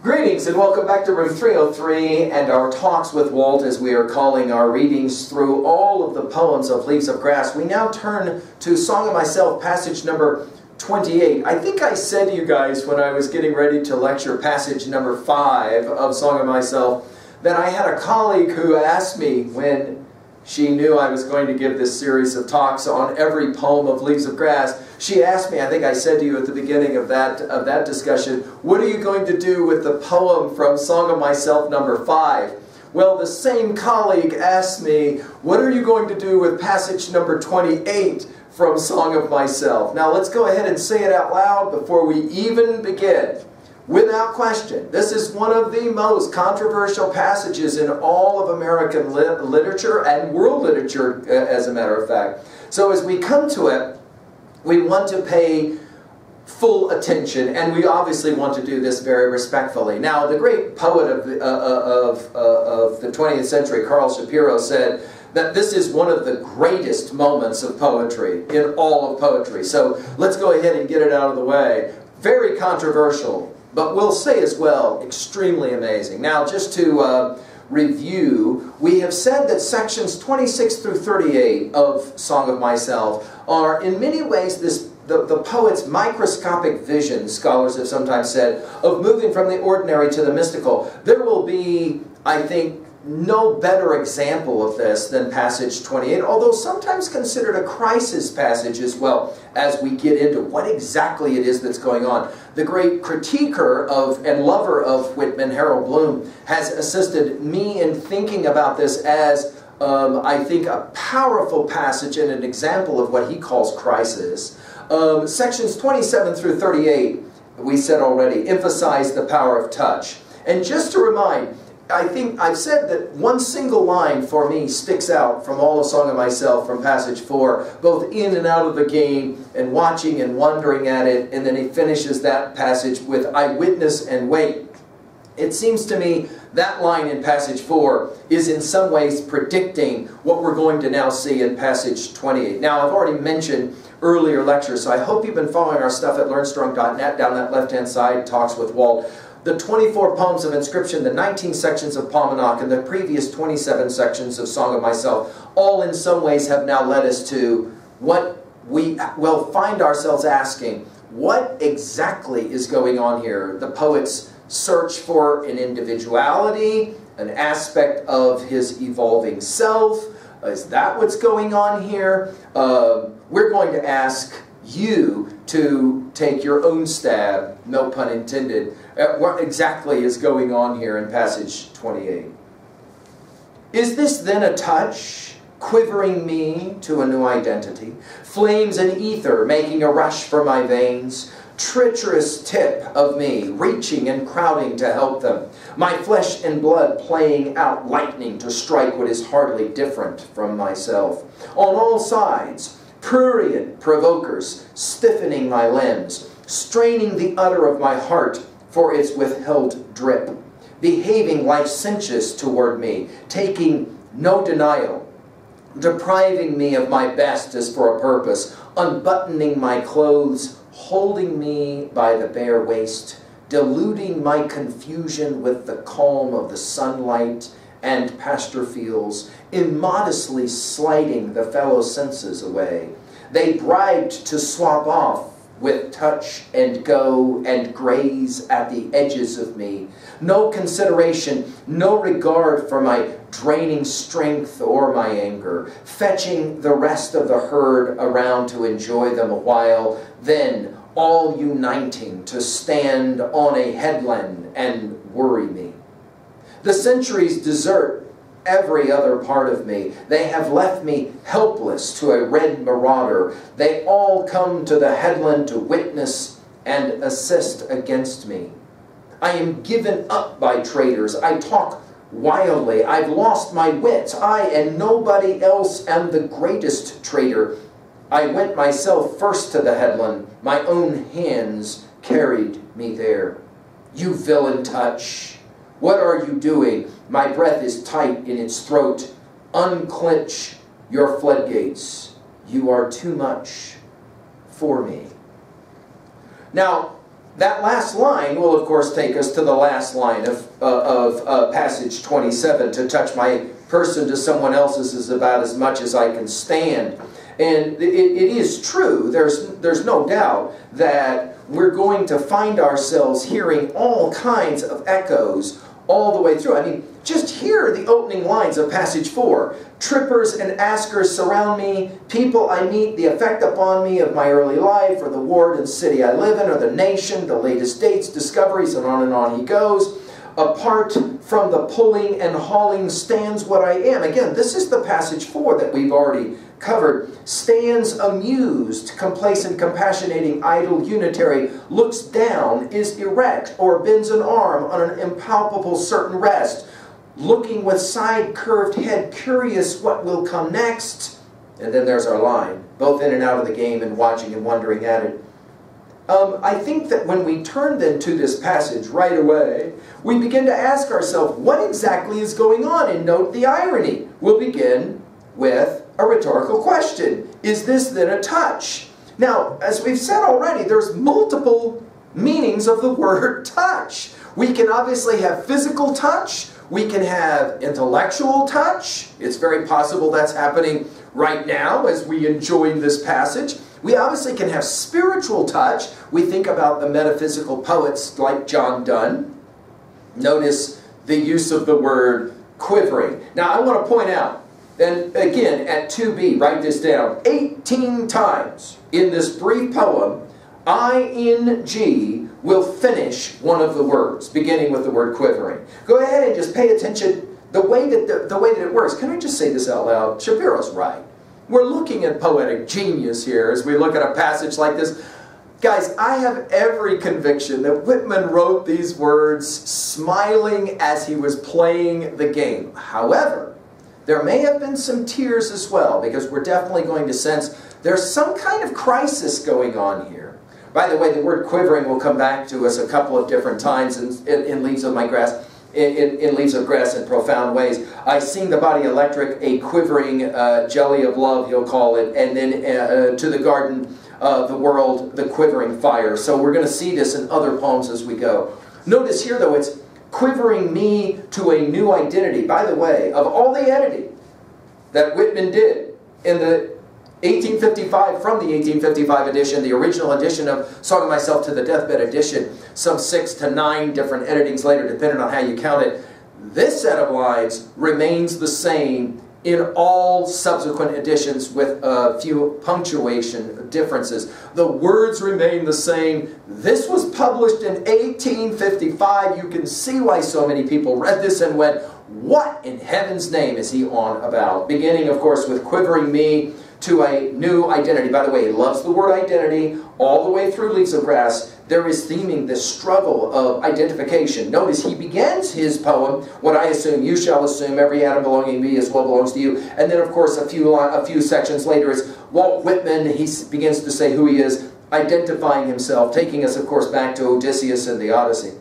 Greetings and welcome back to room 303 and our talks with Walt, as we are calling our readings through all of the poems of Leaves of Grass. We now turn to Song of Myself, passage number 28. I think I said to you guys when I was getting ready to lecture passage number 5 of Song of Myself that I had a colleague who asked me when she knew I was going to give this series of talks on every poem of Leaves of Grass. She asked me, I think I said to you at the beginning of that discussion, what are you going to do with the poem from Song of Myself number 5? Well, the same colleague asked me, what are you going to do with passage number 28 from Song of Myself? Now let's go ahead and say it out loud before we even begin. Without question, this is one of the most controversial passages in all of American literature and world literature, as a matter of fact. So as we come to it, we want to pay full attention, and we obviously want to do this very respectfully. Now, the great poet of the 20th century, Carl Shapiro, said that this is one of the greatest moments of poetry, in all of poetry. So let's go ahead and get it out of the way. Very controversial, but we'll say as well, extremely amazing. Now, just to review, we have said that sections 26 through 38 of Song of Myself are in many ways the poet's microscopic vision, scholars have sometimes said, of moving from the ordinary to the mystical. There will be, I think, no better example of this than passage 28, although sometimes considered a crisis passage as well, as we get into what exactly it is that's going on. The great critiquer of and lover of Whitman, Harold Bloom, has assisted me in thinking about this as, I think, a powerful passage and an example of what he calls crisis. Sections 27 through 38, we said already, emphasize the power of touch. And just to remind, I think I've said that one single line for me sticks out from all of Song of Myself from passage 4, both in and out of the game, and watching and wondering at it, and then he finishes that passage with, I witness and wait. It seems to me that line in passage 4 is in some ways predicting what we're going to now see in passage 28. Now, I've already mentioned earlier lectures, so I hope you've been following our stuff at learnstrong.net, down that left-hand side, Talks with Walt. The 24 poems of inscription, the 19 sections of Palmanock, and the previous 27 sections of Song of Myself, all in some ways have now led us to what we will find ourselves asking. What exactly is going on here? The poet's search for an individuality, an aspect of his evolving self. Is that what's going on here? We're going to ask you to take your own stab, no pun intended, at what exactly is going on here in passage 28. Is this then a touch, quivering me to a new identity? Flames and ether making a rush for my veins? Treacherous tip of me, reaching and crowding to help them. My flesh and blood playing out lightning to strike what is hardly different from myself. On all sides, prurient provokers, stiffening my limbs, straining the udder of my heart for its withheld drip, behaving licentious toward me, taking no denial, depriving me of my best as for a purpose, unbuttoning my clothes, holding me by the bare waist, deluding my confusion with the calm of the sunlight and pasture fields, immodestly sliding the fellow senses away. They bribed to swap off with touch and go and graze at the edges of me. No consideration, no regard for my draining strength or my anger, fetching the rest of the herd around to enjoy them a while, then all uniting to stand on a headland and worry me. The centuries desert every other part of me. They have left me helpless to a red marauder. They all come to the headland to witness and assist against me. I am given up by traitors. I talk wildly. I've lost my wits. I and nobody else am the greatest traitor. I went myself first to the headland. My own hands carried me there. You villain touch! What are you doing? My breath is tight in its throat. Unclench your floodgates. You are too much for me. Now, that last line will, of course, take us to the last line of passage 27. To touch my person to someone else's is about as much as I can stand. And it is true, there's no doubt that we're going to find ourselves hearing all kinds of echoes all the way through. I mean, just hear the opening lines of passage 4. Trippers and askers surround me. People I meet, the effect upon me of my early life, or the ward and city I live in, or the nation, the latest dates, discoveries, and on he goes. Apart from the pulling and hauling stands what I am. Again, this is the passage 4 that we've already covered. Stands amused, complacent, compassionating, idle, unitary, looks down, is erect, or bends an arm on an impalpable certain rest, looking with side-curved head, curious what will come next. And then there's our line, both in and out of the game and watching and wondering at it. I think that when we turn then to this passage right away, we begin to ask ourselves, what exactly is going on? And note the irony. We'll begin with a rhetorical question. Is this then a touch? Now, as we've said already, there's multiple meanings of the word touch. We can obviously have physical touch. We can have intellectual touch. It's very possible that's happening right now as we enjoy this passage. We obviously can have spiritual touch. We think about the metaphysical poets like John Donne. Notice the use of the word quivering. Now I want to point out, and again at 2b, write this down, 18 times in this brief poem, ing will finish one of the words, beginning with the word quivering. Go ahead and just pay attention the way that it works. Can I just say this out loud? Shapiro's right. We're looking at poetic genius here as we look at a passage like this. Guys, I have every conviction that Whitman wrote these words smiling as he was playing the game. However, there may have been some tears as well, because we're definitely going to sense there's some kind of crisis going on here. By the way, the word quivering will come back to us a couple of different times in Leaves of My Grass. In Leaves of Grass in profound ways. I sing the body electric, a quivering jelly of love, he'll call it, and then to the garden, the world, the quivering fire. So we're going to see this in other poems as we go. Notice here, though, it's quivering me to a new identity. By the way, of all the editing that Whitman did in the 1855, from the 1855 edition, the original edition of Song of Myself to the Deathbed edition, some 6 to 9 different editings later, depending on how you count it, this set of lines remains the same in all subsequent editions with a few punctuation differences. The words remain the same. This was published in 1855. You can see why so many people read this and went, what in heaven's name is he on about? Beginning, of course, with quivering me to a new identity. By the way, he loves the word identity all the way through Leaves of Grass. There is theming this struggle of identification. Notice he begins his poem, what I assume, you shall assume, every atom belonging to me as well belongs to you. And then, of course, a few sections later is Walt Whitman. He begins to say who he is, identifying himself, taking us, of course, back to Odysseus and the Odyssey.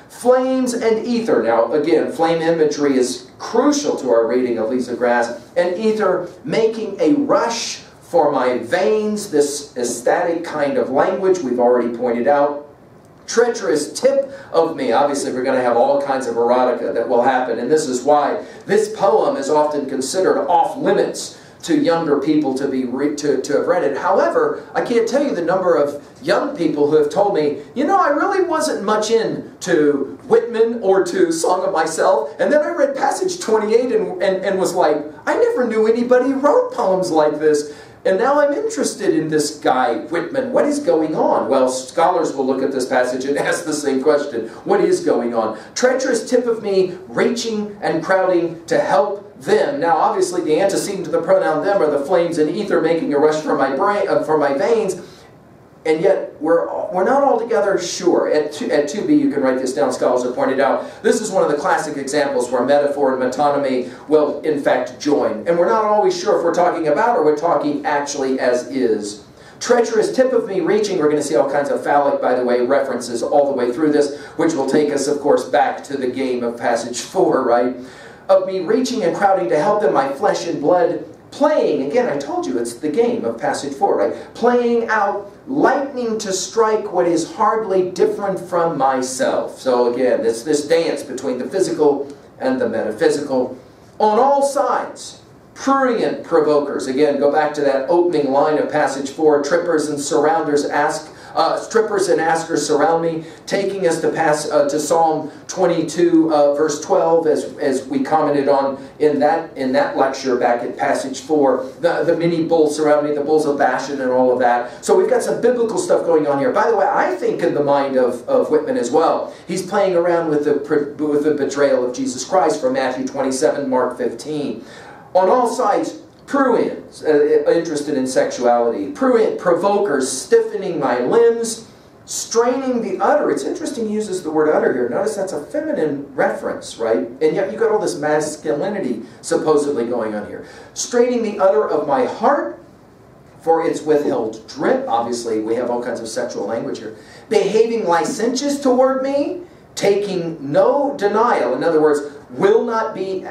Flames and ether. Now, again, flame imagery is crucial to our reading of Leaves of Grass. And ether, making a rush for my veins, this ecstatic kind of language we've already pointed out. Treacherous tip of me. Obviously, we're going to have all kinds of erotica that will happen. And this is why this poem is often considered off limits to younger people to have read it. However, I can't tell you the number of young people who have told me, you know, I really wasn't much into Whitman or to Song of Myself, and then I read passage 28 and was like, I never knew anybody wrote poems like this, and now I'm interested in this guy, Whitman. What is going on? Well, scholars will look at this passage and ask the same question. What is going on? Treacherous tip of me, reaching and crowding to help them. Now, obviously, the antecedent to the pronoun them are the flames and ether making a rush for my brain, for my veins, and yet we're not altogether sure. At 2b, you can write this down. Scholars have pointed out this is one of the classic examples where metaphor and metonymy will, in fact, join, and we're not always sure if we're talking about or we're talking actually as is. Treacherous tip of me reaching. We're going to see all kinds of phallic, by the way, references all the way through this, which will take us, of course, back to the game of passage 4, right? Of me reaching and crowding to help them, my flesh and blood Playing, again, I told you, it's the game of passage 4, right? Playing out lightning to strike what is hardly different from myself. So again, it's this dance between the physical and the metaphysical. On all sides, prurient provokers. Again, go back to that opening line of passage 4. Trippers and askers surround me, taking us to Psalm 22, verse 12, as we commented on in that lecture back at passage 4. The many bulls surround me, the bulls of Bashan and all of that. So we've got some biblical stuff going on here. By the way, I think in the mind of Whitman as well, he's playing around with the betrayal of Jesus Christ from Matthew 27, Mark 15. On all sides, prurients, interested in sexuality. Prurient provokers, stiffening my limbs, straining the udder. It's interesting he uses the word udder here. Notice that's a feminine reference, right? And yet you've got all this masculinity supposedly going on here. Straining the udder of my heart, for its withheld drip. Obviously, we have all kinds of sexual language here. Behaving licentious toward me, taking no denial. In other words, will not be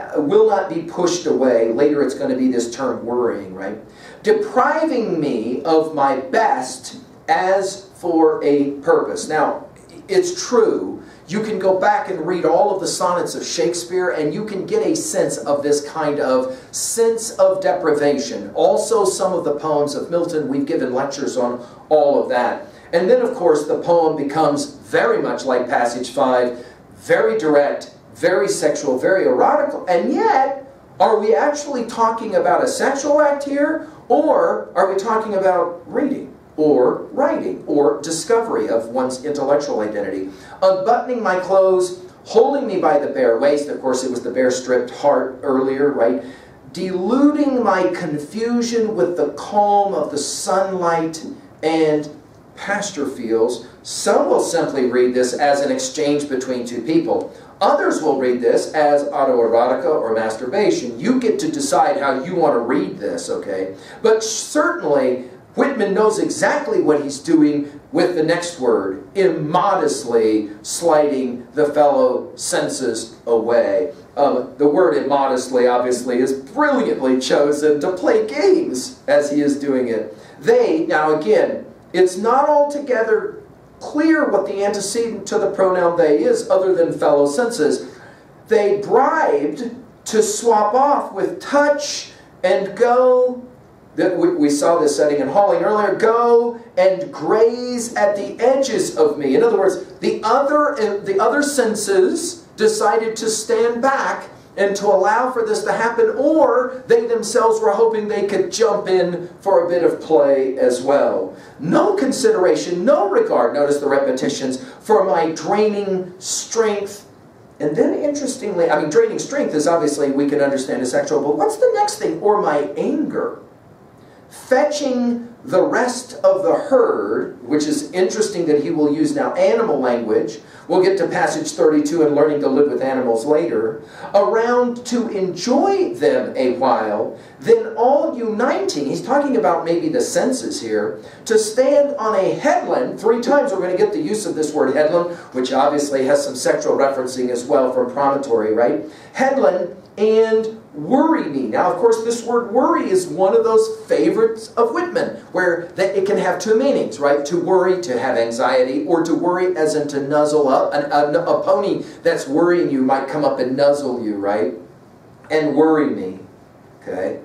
pushed away. Later it's going to be this term worrying, right? Depriving me of my best as for a purpose. Now, it's true. You can go back and read all of the sonnets of Shakespeare and you can get a sense of this kind of sense of deprivation. Also some of the poems of Milton, we've given lectures on all of that. And then of course the poem becomes very much like passage 5, very direct, very sexual, very erotic, and yet, are we actually talking about a sexual act here, or are we talking about reading, or writing, or discovery of one's intellectual identity? Unbuttoning my clothes, holding me by the bare waist, of course it was the bare stripped heart earlier, right? Deluding my confusion with the calm of the sunlight and pasture fields. Some will simply read this as an exchange between two people. Others will read this as autoerotica or masturbation. You get to decide how you want to read this, okay? But certainly, Whitman knows exactly what he's doing with the next word, immodestly sliding the fellow senses away. The word immodestly, obviously, is brilliantly chosen to play games as he is doing it. They, now again, it's not altogether clear what the antecedent to the pronoun they is other than fellow senses. They bribed to swap off with touch and go, we saw this setting in Halling earlier, go and graze at the edges of me. In other words, the other senses decided to stand back and to allow for this to happen, or they themselves were hoping they could jump in for a bit of play as well. No consideration, no regard, notice the repetitions, for my draining strength. And then interestingly, I mean, draining strength is obviously, we can understand as sexual, but what's the next thing? Or my anger. Fetching the rest of the herd, which is interesting that he will use now animal language. We'll get to passage 32 and learning to live with animals later. Around to enjoy them a while, then all uniting, he's talking about maybe the senses here, to stand on a headland. 3 times we're going to get the use of this word headland, which obviously has some sexual referencing as well from promontory, right? Headland and worry me. Now, of course, this word worry is one of those favorites of Whitman, where it can have 2 meanings, right? To worry, to have anxiety, or to worry as in to nuzzle up. A pony that's worrying you might come up and nuzzle you, right? And worry me, okay?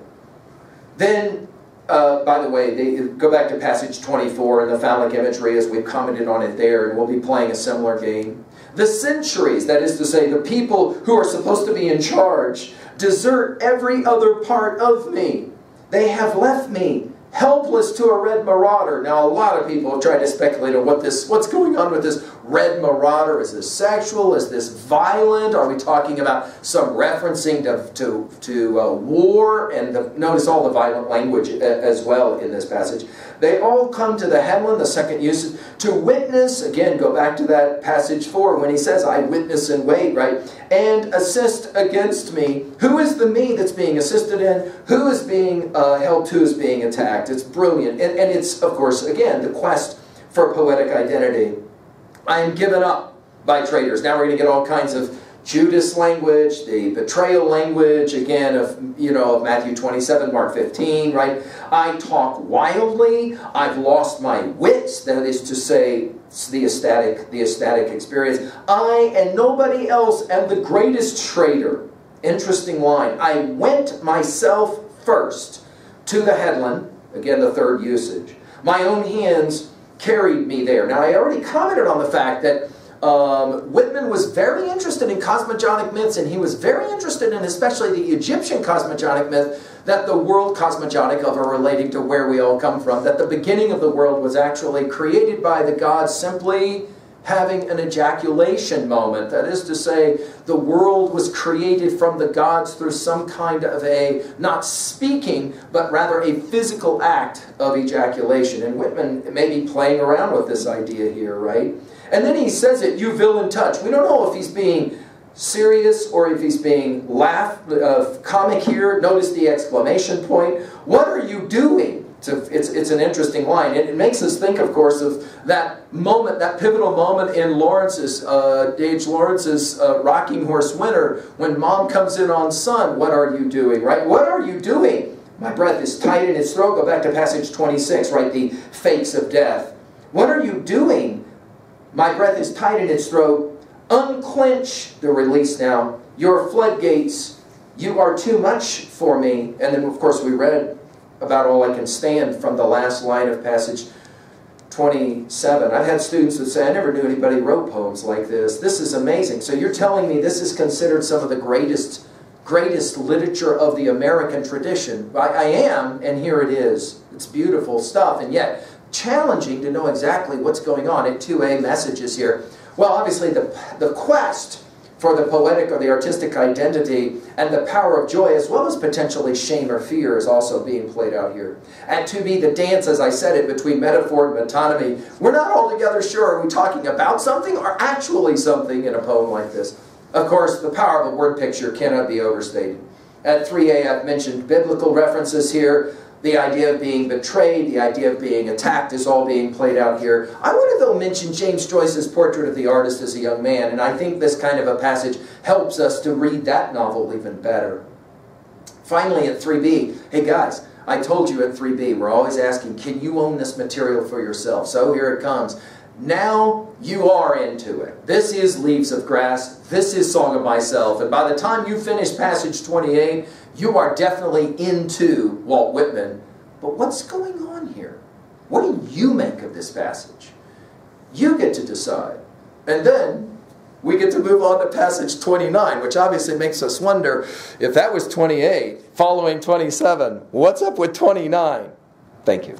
Then, by the way, go back to passage 24 and the phallic imagery as we've commented on it there, and we'll be playing a similar game. The centuries, that is to say, the people who are supposed to be in charge, desert every other part of me. They have left me helpless to a red marauder. Now, a lot of people have tried to speculate on what's going on with this red marauder. Is this sexual? Is this violent? Are we talking about some referencing to war? And notice all the violent language as well in this passage. They all come to the headland, the second use, to witness, again, go back to that passage 4 when he says, I witness and wait, right? And assist against me. Who is the me that's being assisted in? Who is being helped? Who is being attacked? It's brilliant. And it's, of course, again, the quest for poetic identity. I am given up by traitors. Now we're going to get all kinds of Judas language, the betrayal language, again, of Matthew 27, Mark 15, right? I talk wildly. I've lost my wits. That is to say, the ecstatic experience. I and nobody else am the greatest traitor. Interesting line. I went myself first to the headland. Again, the third usage. My own hands carried me there. Now, I already commented on the fact that Whitman was very interested in cosmogonic myths, and he was very interested in especially the Egyptian cosmogonic myth, that the world cosmogonic of or relating to where we all come from, that the beginning of the world was actually created by the gods simply having an ejaculation moment. That is to say, the world was created from the gods through some kind of a, not speaking, but rather a physical act of ejaculation. And Whitman may be playing around with this idea here, right? And then he says it, you villain touch. We don't know if he's being serious or if he's being comic here. Notice the exclamation point. What are you doing? It's an interesting line. It makes us think, of course, of that moment, that pivotal moment in D.H. Lawrence's Rocking Horse Winter, when Mom comes in on Son. What are you doing, right? What are you doing? My breath is tight in its throat. Go back to passage 26, right? The fakes of death. What are you doing? My breath is tight in its throat. Unclench the release now. Your floodgates. You are too much for me. And then, of course, we read about all I can stand from the last line of passage 27. I've had students that say, I never knew anybody wrote poems like this. This is amazing. So you're telling me this is considered some of the greatest literature of the American tradition. I am, and here it is. It's beautiful stuff, and yet challenging to know exactly what's going on. At 2A messages here. Well, obviously the quest for the poetic or the artistic identity and the power of joy, as well as potentially shame or fear, is also being played out here. At 2B, the dance, as I said it, between metaphor and metonymy. We're not altogether sure, are we talking about something or actually something in a poem like this? Of course, the power of a word picture cannot be overstated. At 3A, I've mentioned biblical references here. The idea of being betrayed, the idea of being attacked is all being played out here. I want to, though, mention James Joyce's Portrait of the Artist as a Young Man, and I think this kind of a passage helps us to read that novel even better. Finally, at 3B, hey guys, I told you at 3B, we're always asking, can you own this material for yourself? So here it comes. Now you are into it. This is Leaves of Grass. This is Song of Myself. And by the time you finish passage 28, you are definitely into Walt Whitman. But what's going on here? What do you make of this passage? You get to decide. And then we get to move on to passage 29, which obviously makes us wonder, if that was 28, following 27, what's up with 29? Thank you.